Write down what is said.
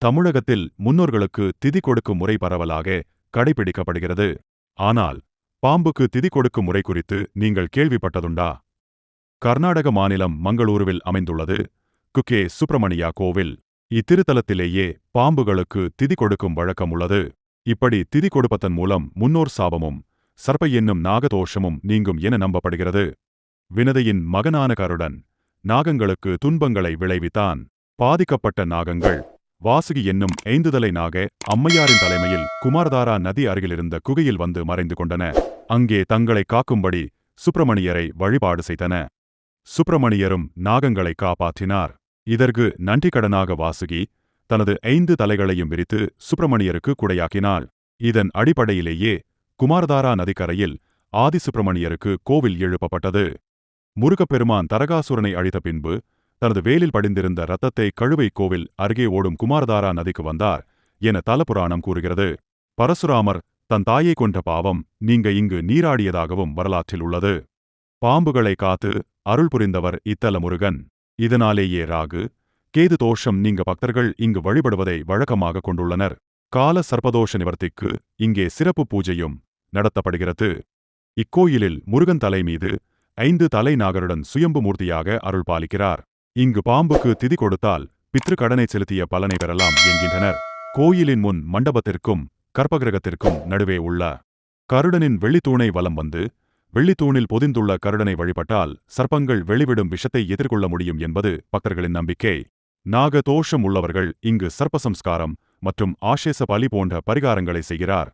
தமிழகத்தில் முன்னோர்களுக்கு திதி கொடுக்கும் முறை பரவலாக கடைபிடிக்கப்படுகிறது. ஆனால் பாம்புக்கு திதி கொடுக்கும் முறை குறித்து நீங்கள் கேள்விப்பட்டதுண்டா? கர்நாடக மாநிலம் மங்களூருவில் அமைந்துள்ளது குக்கே சுப்பிரமணியா கோவில். இத்திருத்தலத்திலேயே பாம்புகளுக்கு திதி கொடுக்கும் வழக்கம் உள்ளது. இப்படி திதி கொடுப்பதன் மூலம் முன்னோர் சாபமும் சர்ப்ப என்னும் நாகதோஷமும் நீங்கும் என நம்பப்படுகிறது. வினதையின் மகனான கருடன் நாகங்களுக்கு துன்பங்களை விளைவித்தான். பாதிக்கப்பட்ட நாகங்கள் வாசுகி என்னும் 5 தலை நாக அம்மையாரின் தலைமையில் குமாரதாரா நதி அருகிலிருந்த குகையில் வந்து மறைந்து கொண்டன. அங்கே தங்களை காக்கும்படி சுப்பிரமணியரை வழிபாடு செய்தன. சுப்பிரமணியரும் நாகங்களை காப்பாற்றினார். இதற்கு நன்றிக்கடனாக வாசுகி தனது 5 தலைகளையும் விரித்து சுப்பிரமணியருக்கு குடையாக்கினாள். இதன் அடிப்படையிலேயே குமாரதாரா நதிக்கரையில் ஆதி சுப்பிரமணியருக்கு கோவில் எழுப்பப்பட்டது. முருகப்பெருமான் தரகாசுரனை அழித்த பின்பு தனது வேலில் படிந்திருந்த இரத்தத்தை கழுவை கோவில் அருகே ஓடும் குமாரதாரா நதிக்கு வந்தார் என தலபுராணம் கூறுகிறது. பரசுராமர் தன் தாயை கொன்ற பாவம் நீங்க இங்கு நீராடியதாகவும் வரலாற்றில் உள்ளது. பாம்புகளை காத்து அருள் புரிந்தவர் இத்தல முருகன். இதனாலேயே ராகு கேது தோஷம் நீங்க பக்தர்கள் இங்கு வழிபடுவதை வழக்கமாக கொண்டுள்ளனர். கால சர்ப்பதோஷ நிவர்த்திக்கு இங்கே சிறப்பு பூஜையும் நடத்தப்படுகிறது. இக்கோயிலில் முருகன் தலை மீது 5 தலை நாகருடன் சுயம்பு மூர்த்தியாக அருள் பாலிக்கிறார். இங்கு பாம்புக்கு திதி கொடுத்தால் பித்ரு கடனை செலுத்திய பலனை பெறலாம் என்கின்றனர். கோயிலின் முன் மண்டபத்திற்கும் கற்பகிரகத்திற்கும் நடுவே உள்ள கருடனின் வெள்ளித்தூணை வலம் வந்து வெள்ளித்தூணில் பொதிந்துள்ள கருடனை வழிபட்டால் சர்ப்பங்கள் வெளிவிடும் விஷத்தை எதிர்கொள்ள முடியும் என்பது பக்தர்களின் நம்பிக்கை. நாக தோஷம் உள்ளவர்கள் இங்கு சர்ப்பசம்ஸ்காரம் மற்றும் ஆஷேச பலி போன்ற பரிகாரங்களை செய்கிறார்.